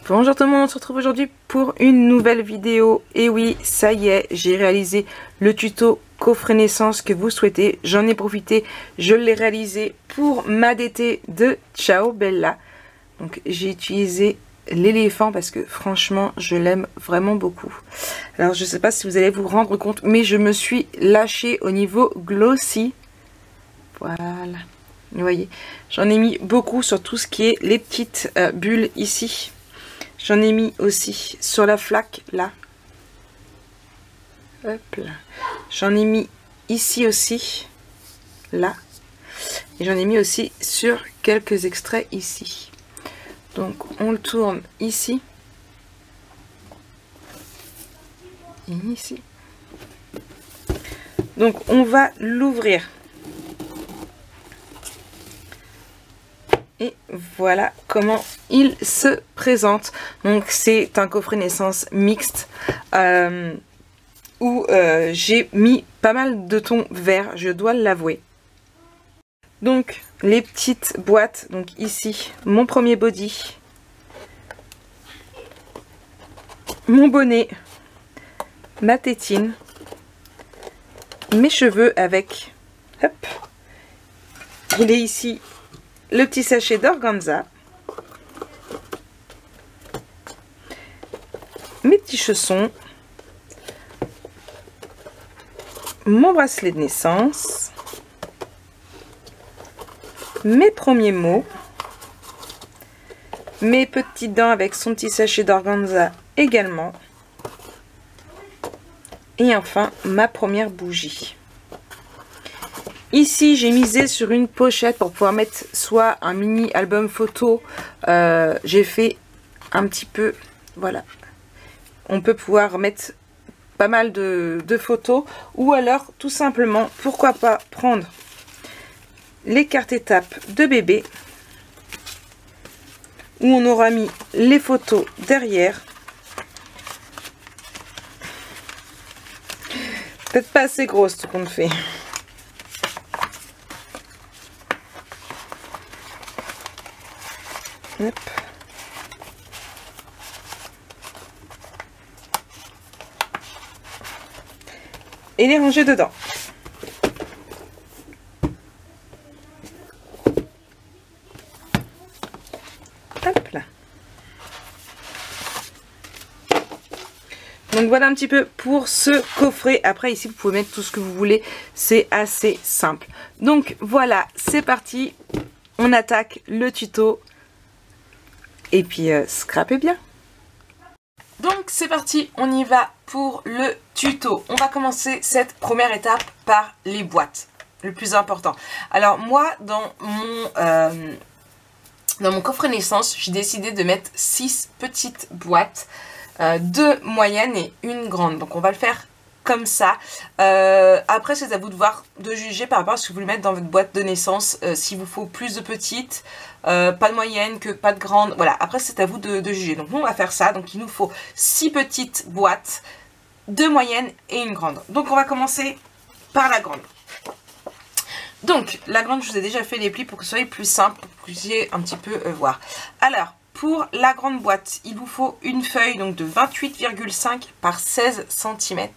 Bonjour tout le monde, on se retrouve aujourd'hui pour une nouvelle vidéo. Et oui, ça y est, j'ai réalisé le tuto coffret naissance que vous souhaitez. J'en ai profité, je l'ai réalisé pour ma DT de Ciao Bella. Donc j'ai utilisé l'éléphant parce que franchement, je l'aime vraiment beaucoup. Alors je sais pas si vous allez vous rendre compte, mais je me suis lâchée au niveau glossy. Voilà. Vous voyez, j'en ai mis beaucoup sur tout ce qui est les petites bulles ici. J'en ai mis aussi sur la flaque, là. Hop là. J'en ai mis ici aussi, là. Et j'en ai mis aussi sur quelques extraits ici. Donc, on le tourne ici. Et ici. Donc, on va l'ouvrir. Et voilà comment il se présente. Donc c'est un coffret naissance mixte où j'ai mis pas mal de tons verts, je dois l'avouer. Donc les petites boîtes, donc ici mon premier body, mon bonnet, ma tétine, mes cheveux avec, hop, il est ici le petit sachet d'organza, mes petits chaussons, mon bracelet de naissance, mes premiers mots, mes petites dents avec son petit sachet d'organza également, et enfin ma première bougie. Ici, j'ai misé sur une pochette pour pouvoir mettre soit un mini album photo. J'ai fait un petit peu, voilà. On peut pouvoir mettre pas mal de photos. Ou alors, tout simplement, pourquoi pas prendre les cartes étapes de bébé. Où on aura mis les photos derrière. Peut-être pas assez grosse ce qu'on fait. Hop. Et les ranger dedans. Hop là. Donc voilà un petit peu pour ce coffret. Après ici vous pouvez mettre tout ce que vous voulez. C'est assez simple. Donc voilà, c'est parti. On attaque le tuto. Et puis, scrapez bien. Donc, c'est parti, on y va pour le tuto. On va commencer cette première étape par les boîtes, le plus important. Alors, moi, dans mon coffret naissance, j'ai décidé de mettre 6 petites boîtes, 2 moyennes et une grande. Donc, on va le faire comme ça. Après, c'est à vous de juger par rapport à ce que vous voulez mettre dans votre boîte de naissance. S'il vous faut plus de petites, pas de moyenne que pas de grande. Voilà, après c'est à vous de juger. Donc nous on va faire ça. Donc il nous faut 6 petites boîtes, 2 moyennes et une grande. Donc on va commencer par la grande. Donc la grande, je vous ai déjà fait les plis pour que ce soit plus simple, pour que vous puissiez un petit peu voir. Alors pour la grande boîte, il vous faut une feuille donc de 28,5 par 16 cm.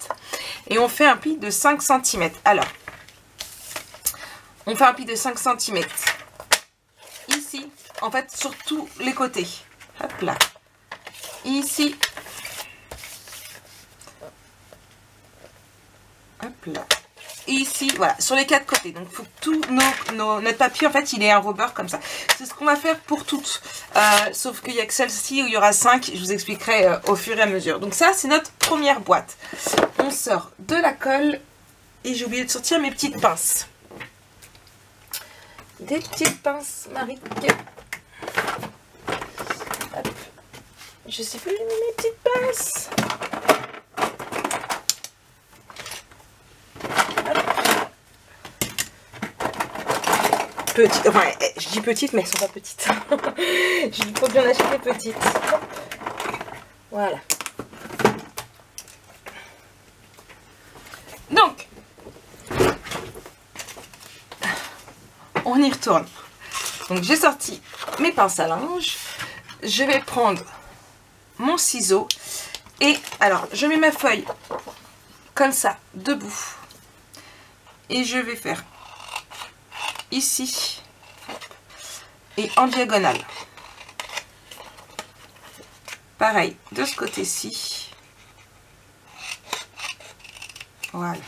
Et on fait un pli de 5 cm. Alors, on fait un pli de 5 cm. Ici, en fait, sur tous les côtés. Hop là. Ici. Hop là. Et ici, voilà, sur les 4 côtés. Donc, il faut que tout notre papier, en fait, il est un rubber comme ça. C'est ce qu'on va faire pour toutes. Sauf qu'il n'y a que celle-ci où il y aura 5. Je vous expliquerai au fur et à mesure. Donc, ça, c'est notre première boîte. On sort de la colle. Et j'ai oublié de sortir mes petites pinces. Des petites pinces, Marie. Hop. Je sais plus, j'ai mis mes petites pinces. Petite, enfin, je dis petites, mais elles sont pas petites. J'ai trop bien acheté des petites. Hop. Voilà. Donc, on y retourne. Donc, j'ai sorti mes pinces à linge. Je vais prendre mon ciseau. Et alors, je mets ma feuille comme ça, debout. Et je vais faire ici et en diagonale. Pareil, de ce côté-ci. Voilà.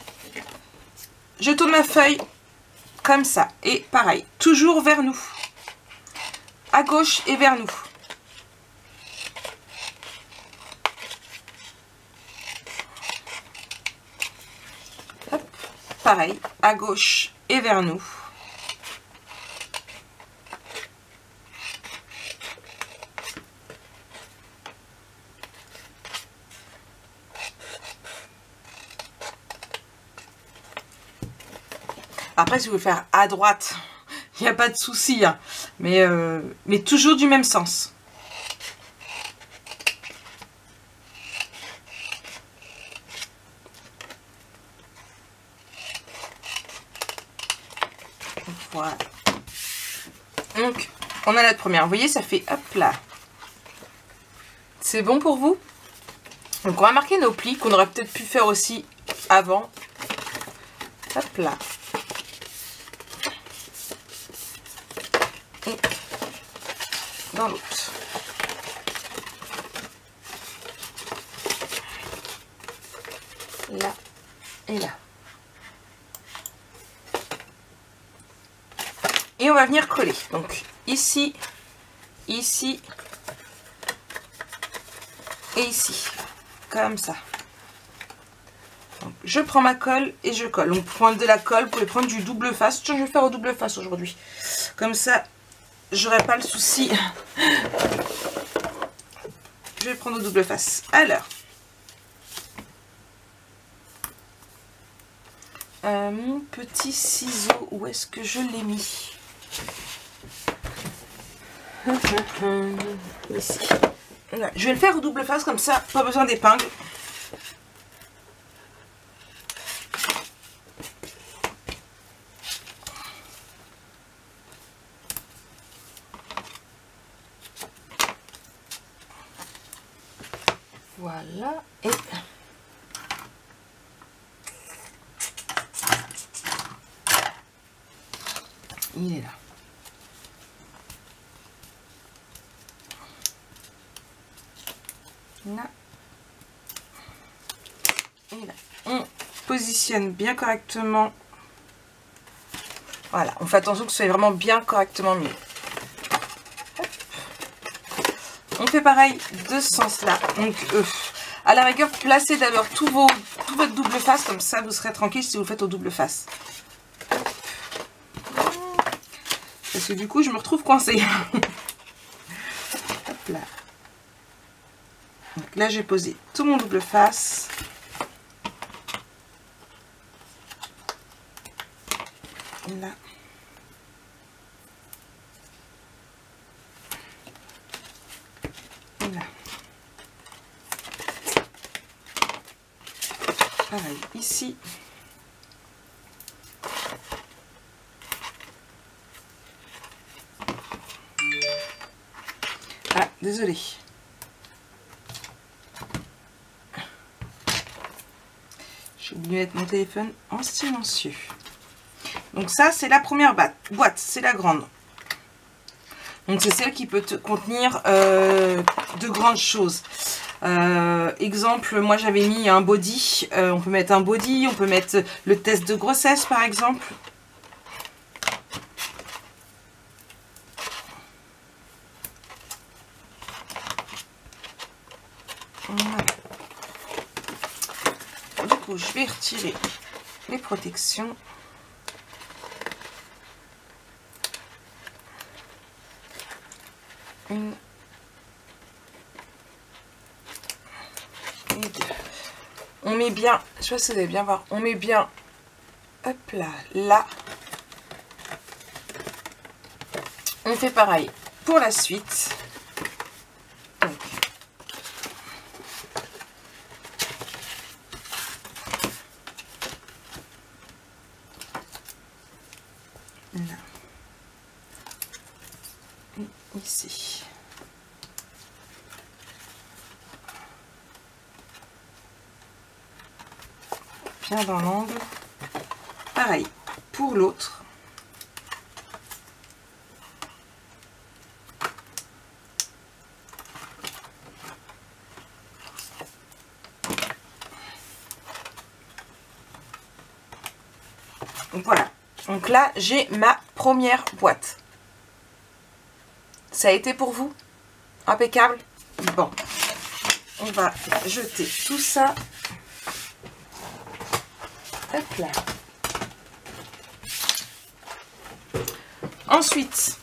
Je tourne ma feuille comme ça. Et pareil, toujours vers nous. À gauche et vers nous. Hop. Pareil, à gauche et vers nous. Après, si vous voulez faire à droite, il n'y a pas de souci, hein. Mais toujours du même sens. Voilà. Donc, on a notre première. Vous voyez, ça fait hop là. C'est bon pour vous? Donc, on va marquer nos plis qu'on aurait peut-être pu faire aussi avant. Hop là. Et dans l'autre. Là et là. Et on va venir coller. Donc ici, ici et ici. Comme ça. Donc, je prends ma colle et je colle. Donc pour prendre de la colle, vous pouvez prendre du double face. Je vais faire au double face aujourd'hui. Comme ça, j'aurai pas le souci. Je vais prendre au double face. Alors. Mon petit ciseau, où est-ce que je l'ai mis? Ici. Voilà. Je vais le faire au double face comme ça, pas besoin d'épingle. Voilà. Et il est là. Là. Et là. On positionne bien correctement. Voilà, on fait attention que ce soit vraiment bien correctement mis. On fait pareil de ce sens-là. Donc, à la rigueur, placez d'abord tout votre double face, comme ça vous serez tranquille si vous le faites au double face. Parce que du coup, je me retrouve coincée. Hop là. Donc là, j'ai posé tout mon double face. Là. Et là. Pareil, ici. Ah, désolée. J'ai oublié de mettre mon téléphone en silencieux. Donc ça, c'est la première boîte, c'est la grande. Donc c'est celle qui peut contenir de grandes choses. Exemple, moi j'avais mis un body. On peut mettre un body, on peut mettre le test de grossesse par exemple. Voilà. Du coup, je vais retirer les protections. Une et deux. On met bien, je sais pas si vous allez bien voir, on met bien, hop là, là. On fait pareil pour la suite. Donc, là. Et ici. bien dans l'angle. Pareil pour l'autre. Donc voilà. Donc là, j'ai ma première boîte. Ça a été pour vous? Impeccable? Bon. On va jeter tout ça. Hop là. Ensuite,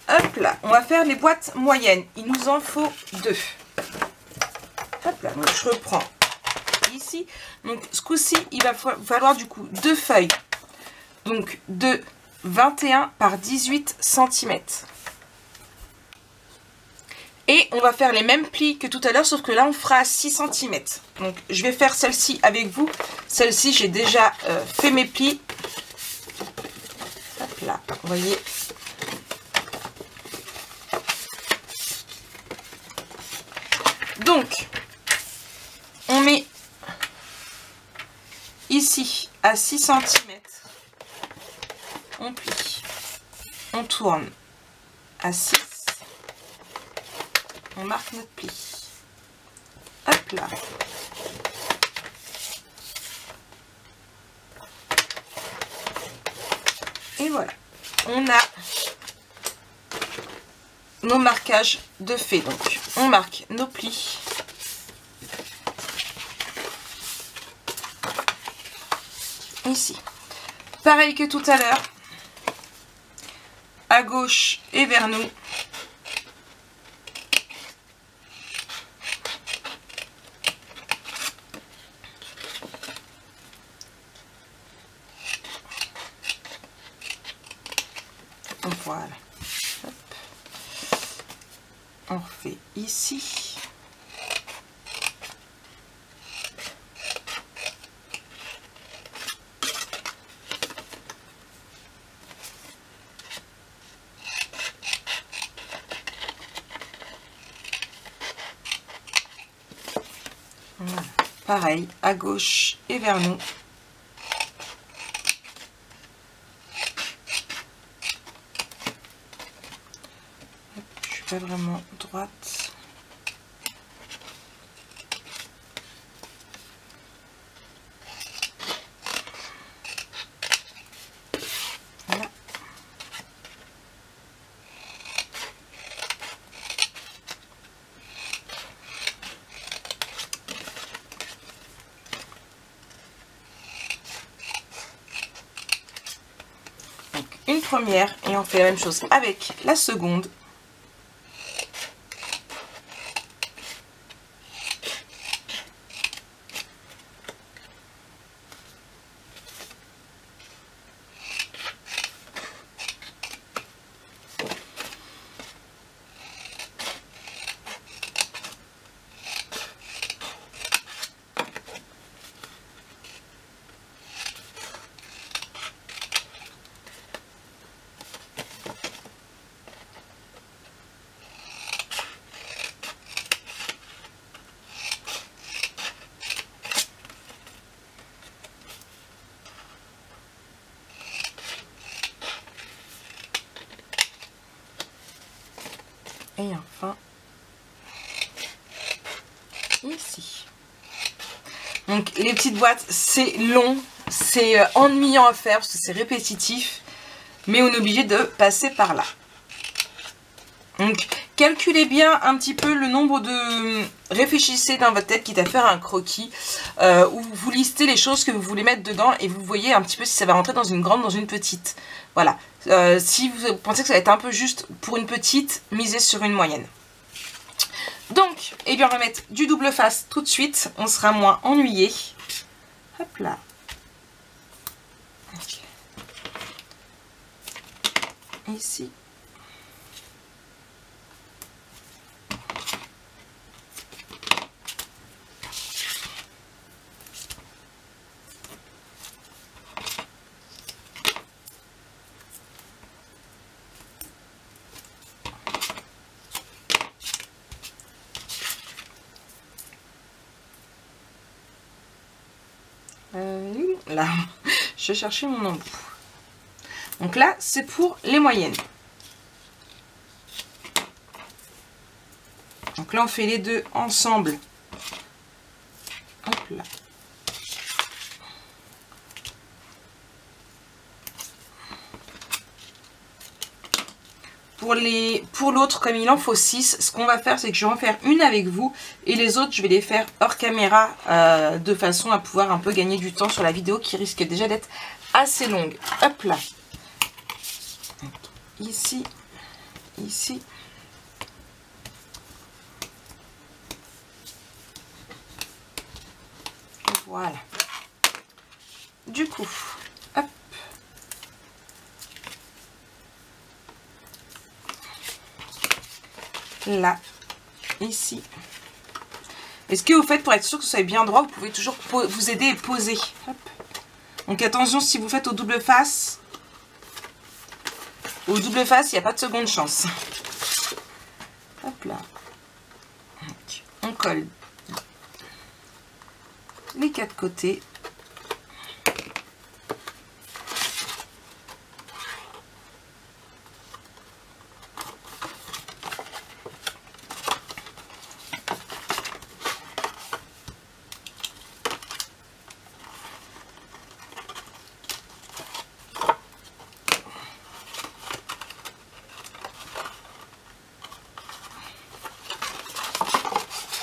hop là, on va faire les boîtes moyennes. Il nous en faut 2. Hop là, donc je reprends ici. Donc ce coup-ci, il va falloir du coup 2 feuilles. Donc de 21 par 18 cm. Et on va faire les mêmes plis que tout à l'heure, sauf que là on fera à 6 cm. Donc je vais faire celle-ci avec vous. Celle-ci, j'ai déjà fait mes plis. Hop là, vous voyez. Donc, on met ici à 6 cm. On plie. On tourne à 6. On marque notre pli. Hop là. Et voilà. On a nos marquages de fait. Donc, on marque nos plis. Ici. Pareil que tout à l'heure. À gauche et vers nous. Voilà. Hop. On refait ici. Voilà. Pareil, à gauche et vers nous. Pas vraiment droite. Voilà. Donc une première et on fait la même chose avec la seconde. Et enfin, ici. Donc les petites boîtes, c'est long, c'est ennuyant à faire parce que c'est répétitif, mais on est obligé de passer par là. Donc calculez bien un petit peu le nombre de... Réfléchissez dans votre tête, quitte à faire un croquis, où vous listez les choses que vous voulez mettre dedans et vous voyez un petit peu si ça va rentrer dans une grande, dans une petite. Voilà. Si vous pensez que ça va être un peu juste pour une petite, misez sur une moyenne. Donc, eh bien, on va mettre du double face tout de suite. On sera moins ennuyé. Hop là. Okay. Ici. Là, je vais chercher mon embout. Donc là, c'est pour les moyennes. Donc là, on fait les deux ensemble. Hop là. Pour l'autre, comme il en faut 6, ce qu'on va faire, c'est que je vais en faire une avec vous. Et les autres, je vais les faire hors caméra, de façon à pouvoir un peu gagner du temps sur la vidéo qui risque déjà d'être assez longue. Hop là. Ici, ici. Voilà. Du coup, hop. Là, ici. Et ce que vous faites pour être sûr que ce soit bien droit, vous pouvez toujours vous aider et poser. Hop. Donc attention, si vous faites au double face, il n'y a pas de seconde chance. Hop là. On colle les 4 côtés.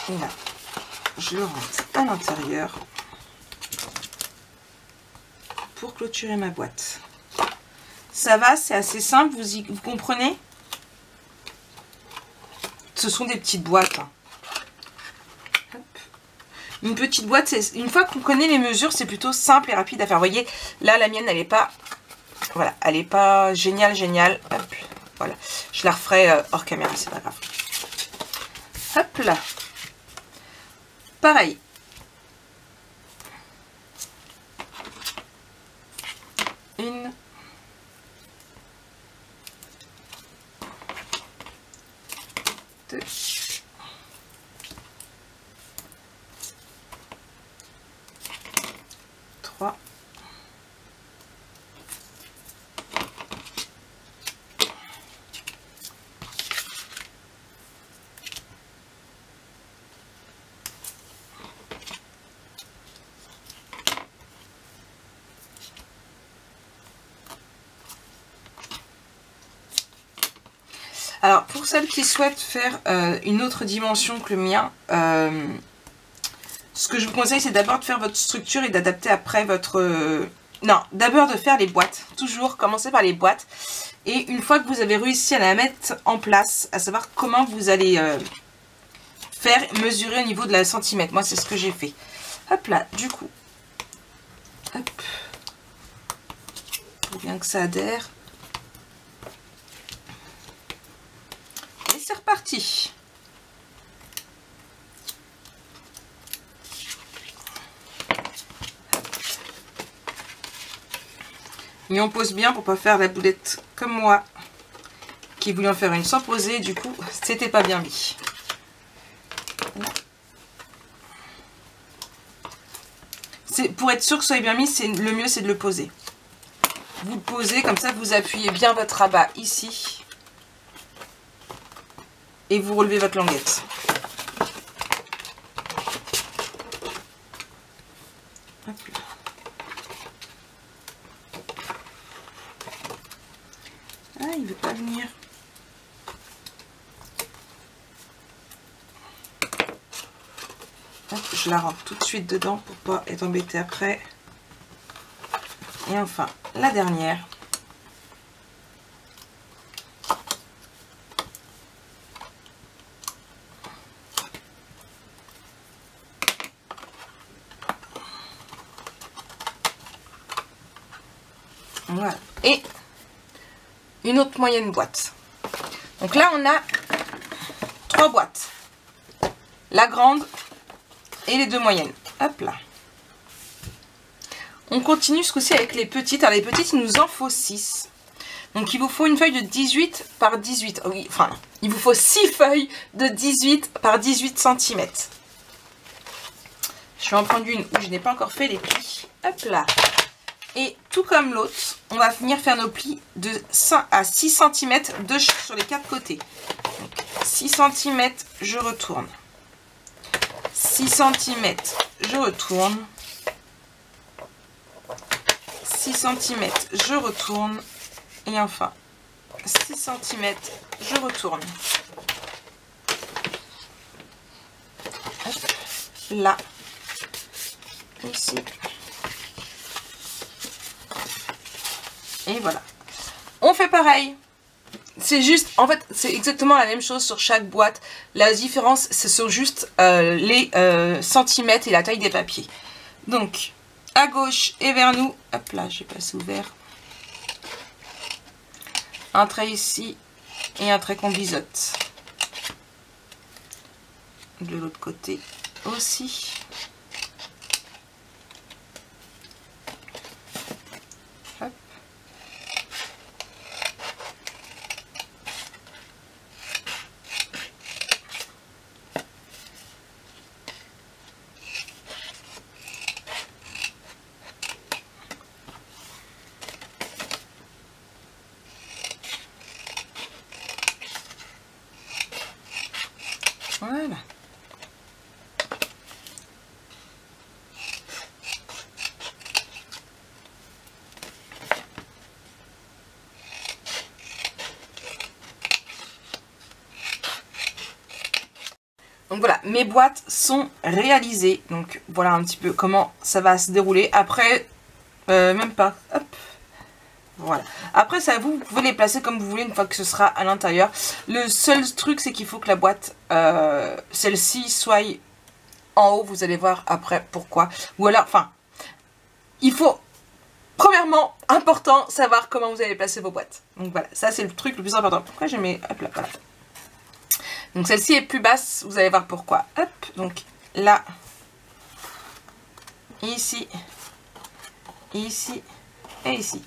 Et là, je le rentre à l'intérieur pour clôturer ma boîte. Ça va, c'est assez simple, vous comprenez? Ce sont des petites boîtes. Hop. Une petite boîte, une fois qu'on connaît les mesures, c'est plutôt simple et rapide à faire. Vous voyez, là, la mienne, elle n'est pas, voilà, elle n'est pas géniale. Hop, voilà, je la referai hors caméra, c'est pas grave. Hop là. Pareil. Une. Deux. Trois. Alors, pour celles qui souhaitent faire une autre dimension que le mien, ce que je vous conseille, c'est d'abord de faire votre structure et d'adapter après votre... Non, d'abord de faire les boîtes. Toujours commencer par les boîtes. Et une fois que vous avez réussi à la mettre en place, à savoir comment vous allez faire mesurer au niveau de la centimètre. Moi, c'est ce que j'ai fait. Hop là, du coup. Hop. Pour bien que ça adhère. C'est reparti. Et on pose bien pour pas faire la boulette comme moi qui voulait en faire une sans poser, du coup c'était pas bien mis. C'est pour être sûr que ce soit bien mis, le mieux c'est de le poser. Vous le posez comme ça, vous appuyez bien votre rabat ici. Et vous relevez votre languette. Hop là. Ah, il ne veut pas venir. Hop, je la rentre tout de suite dedans pour pas être embêtée après. Et enfin, la dernière. Voilà. Et une autre moyenne boîte. Donc là, on a 3 boîtes. La grande et les 2 moyennes. Hop là. On continue ce coup-ci avec les petites. Alors les petites, il nous en faut 6. Donc il vous faut une feuille de 18 par 18. Oui, enfin, il vous faut 6 feuilles de 18 par 18 cm. Je vais en prendre une où je n'ai pas encore fait les plis. Hop là. Et tout comme l'autre, on va venir faire nos plis de 5 à 6 cm sur les 4 côtés. Donc, 6 cm, je retourne. 6 cm, je retourne. 6 cm, je retourne. Et enfin, 6 cm, je retourne. Hop, là. Ici. Et voilà. On fait pareil. C'est juste, en fait, c'est exactement la même chose sur chaque boîte. La différence, c'est sur juste les centimètres et la taille des papiers. Donc, à gauche et vers nous. Hop là, j'ai passé ouvert. Un trait ici et un trait qu'on biseaute. De l'autre côté aussi. Hop. Voilà. Donc voilà, mes boîtes sont réalisées. Donc voilà un petit peu comment ça va se dérouler. Après, même pas. Hop. Voilà. Après, c'est à vous, vous pouvez les placer comme vous voulez une fois que ce sera à l'intérieur. Le seul truc, c'est qu'il faut que la boîte, celle-ci, soit en haut. Vous allez voir après pourquoi. Ou alors, enfin, il faut, premièrement, important, savoir comment vous allez placer vos boîtes. Donc voilà, ça c'est le truc le plus important. Pourquoi j'ai mis, hop là, voilà. Donc celle-ci est plus basse, vous allez voir pourquoi. Hop, donc là, ici, ici et ici.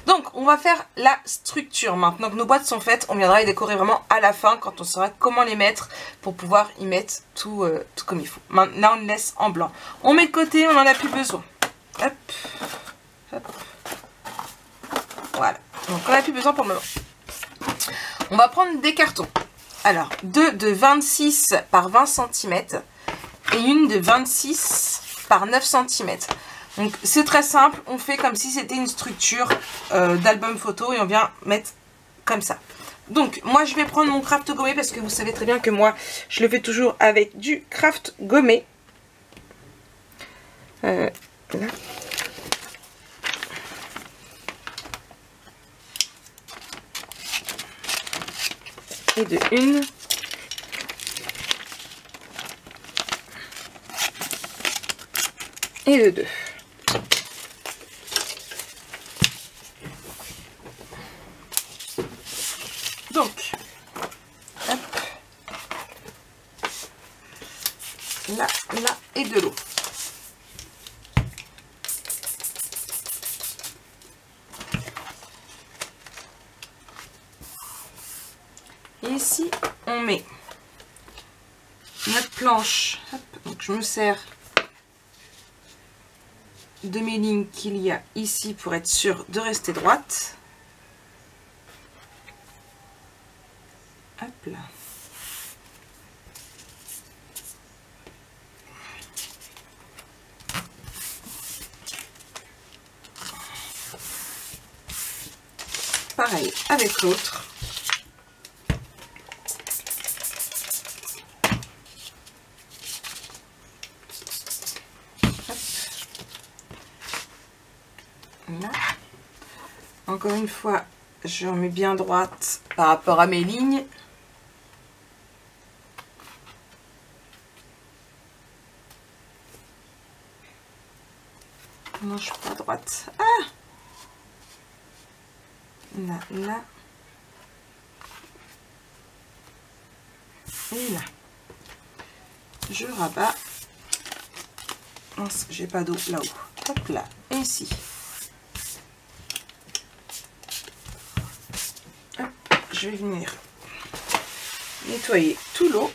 Donc on va faire la structure. Maintenant que nos boîtes sont faites, on viendra les décorer vraiment à la fin quand on saura comment les mettre pour pouvoir y mettre tout, tout comme il faut. Maintenant on le laisse en blanc. On met de côté, on n'en a plus besoin. Hop, hop. Voilà, donc on n'a plus besoin pour le moment. On va prendre des cartons. Alors, deux de 26 par 20 cm et une de 26 par 9 cm. Donc, c'est très simple. On fait comme si c'était une structure d'album photo et on vient mettre comme ça. Donc, moi, je vais prendre mon craft gommé parce que vous savez très bien que moi, je le fais toujours avec du craft gommé. Là. Et de une. Et de deux. Donc, hop. Là, là et de l'eau. Et ici, on met notre planche. Hop, donc je me sers de mes lignes qu'il y a ici pour être sûr de rester droite. Hop là. Pareil avec l'autre. Là. Encore une fois, je remets bien droite par rapport à mes lignes. Non, je suis pas droite. Ah! Là, là. Et là. Je rabats. Mince, j'ai pas d'eau là-haut. Hop là. Et ici. Hop, je vais venir nettoyer tout l'eau.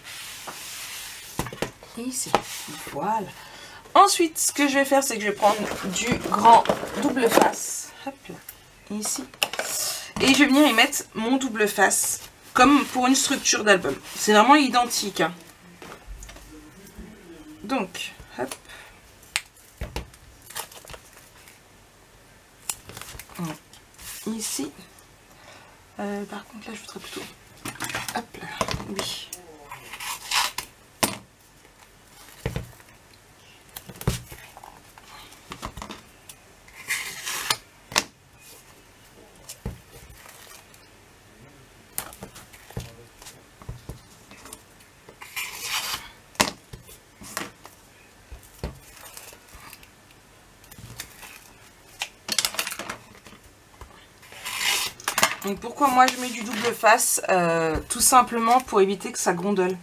Et ici. Voilà. Ensuite, ce que je vais faire, c'est que je vais prendre du grand double face. Hop là, ici. Et je vais venir y mettre mon double face, comme pour une structure d'album. C'est vraiment identique. Hein. Donc, hop. Ici. Par contre, là, je voudrais plutôt... Hop là, oui. Donc pourquoi moi je mets du double face, tout simplement pour éviter que ça gondole.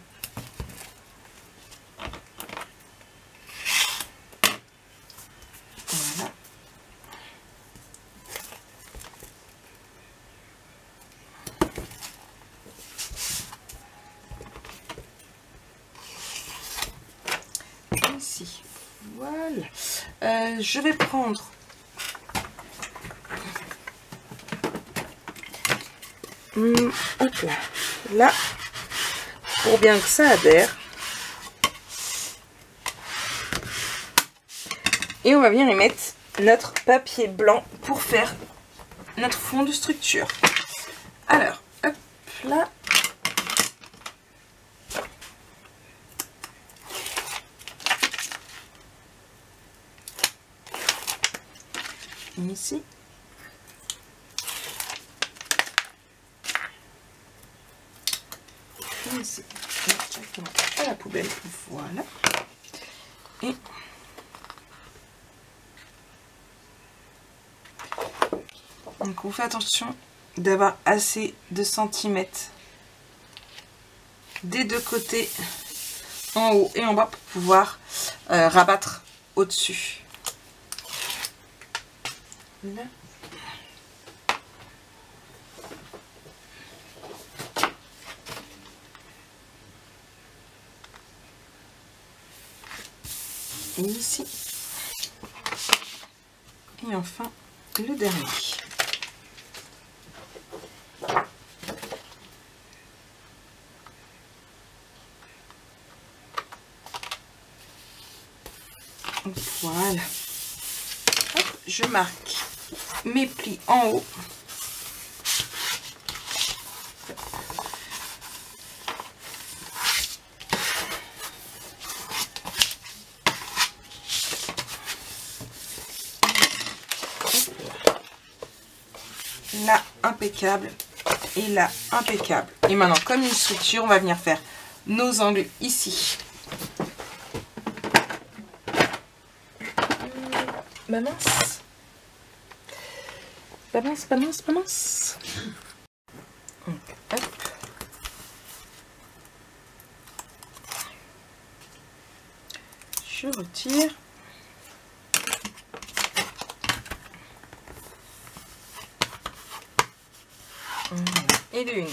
Voilà. Ici, voilà. Je vais prendre hop là, là, pour bien que ça adhère. Et on va venir y mettre notre papier blanc pour faire notre fond de structure. Alors, hop là. Ici. Ici, directement à la poubelle, voilà. Et donc on fait attention d'avoir assez de centimètres des deux côtés, en haut et en bas, pour pouvoir rabattre au-dessus. Là. Et ici. Et enfin, le dernier. Voilà. Hop, je marque mes plis en haut. Là, impeccable. Et là, impeccable. Et maintenant, comme une structure, on va venir faire nos angles ici. Bah mince. Pas mince, pas mince, pas mince. Donc, hop. Je retire. Et de une.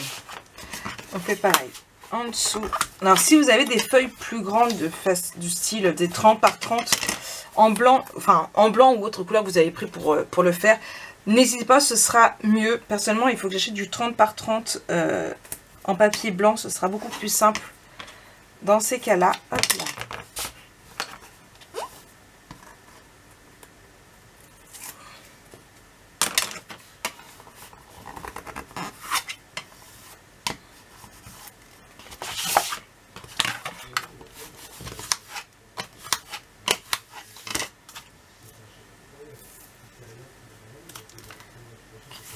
On fait pareil. En dessous. Alors, si vous avez des feuilles plus grandes de face, du style des 30 par 30 en blanc, enfin en blanc ou autre couleur que vous avez pris pour le faire, n'hésitez pas, ce sera mieux. Personnellement, il faut que j'achète du 30 par 30 en papier blanc, ce sera beaucoup plus simple dans ces cas-là. Hop là.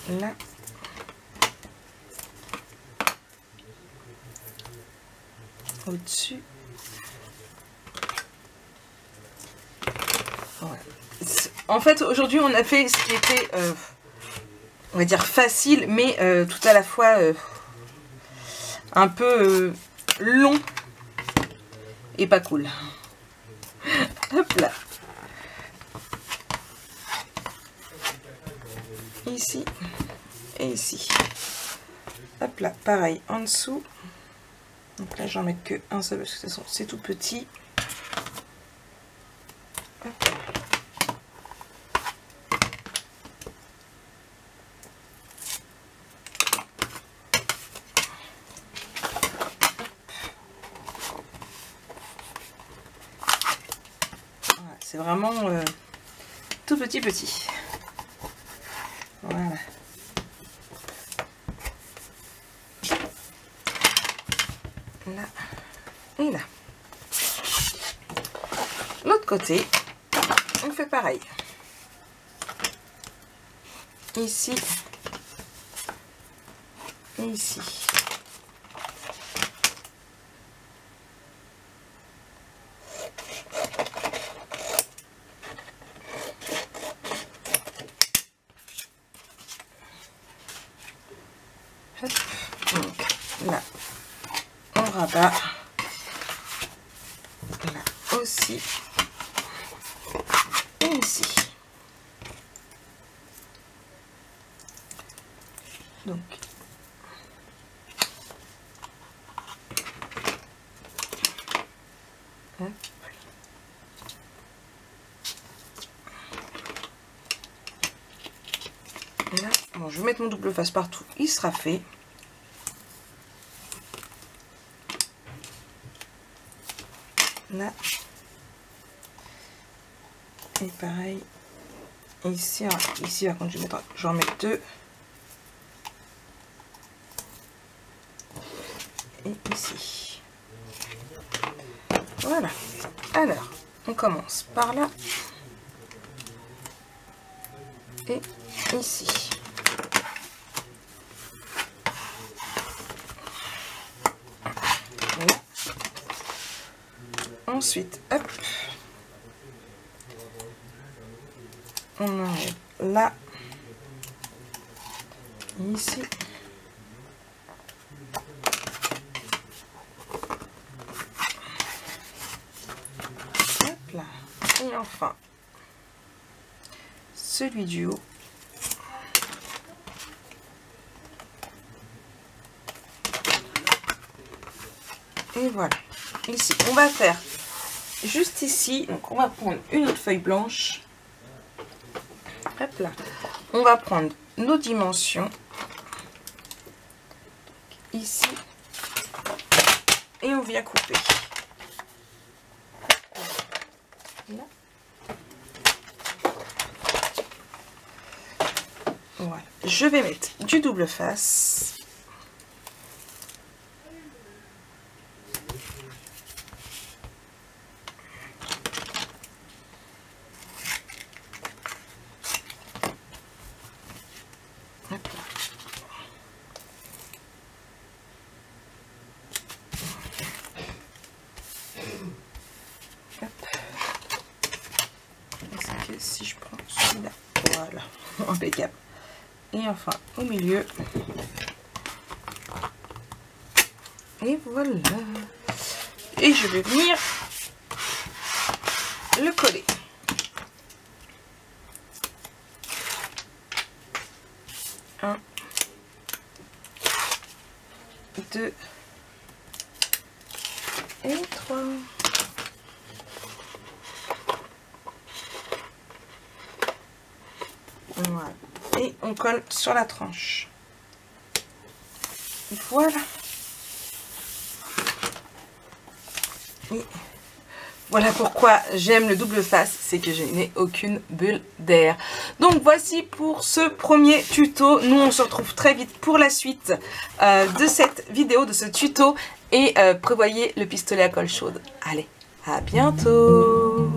Là. Au-dessus. Voilà. En fait, aujourd'hui, on a fait ce qui était, on va dire, facile, mais tout à la fois un peu long et pas cool. Hop là. Ici et ici. Hop là, pareil, en dessous. Donc là, j'en mets que un seul parce que c'est tout petit. c'est vraiment tout petit. Voilà. Là et là. L'autre côté, on fait pareil. Ici et ici. Hop. Donc là, on rabat. Là aussi. Et ici. Donc hop. Là, bon, je vais mettre mon double face partout, il sera fait. Là. Et pareil ici. Alors, ici par contre je vais mettre, j'en mets deux. Et ici. Voilà. Alors, on commence par là. Et ici. Voilà. Ensuite, hop. On enlève là. Ici. Hop là. Et enfin, celui du haut. Et voilà. Ici, on va faire juste ici. Donc, on va prendre une autre feuille blanche. Hop là. On va prendre nos dimensions. Ici. Et on vient couper. Là. Voilà. Je vais mettre du double face. Hop là. Hop. Est-ce que si je prends celui-là, voilà, impeccable. Et enfin au milieu. Et voilà. Et je vais venir le coller. Un, deux et trois. Voilà. Et on colle sur la tranche. Voilà. Et voilà pourquoi j'aime le double face, c'est que je n'ai aucune bulle d'air. Donc voici pour ce premier tuto. Nous on se retrouve très vite pour la suite de cette vidéo, de ce tuto. Et prévoyez le pistolet à colle chaude. Allez, à bientôt!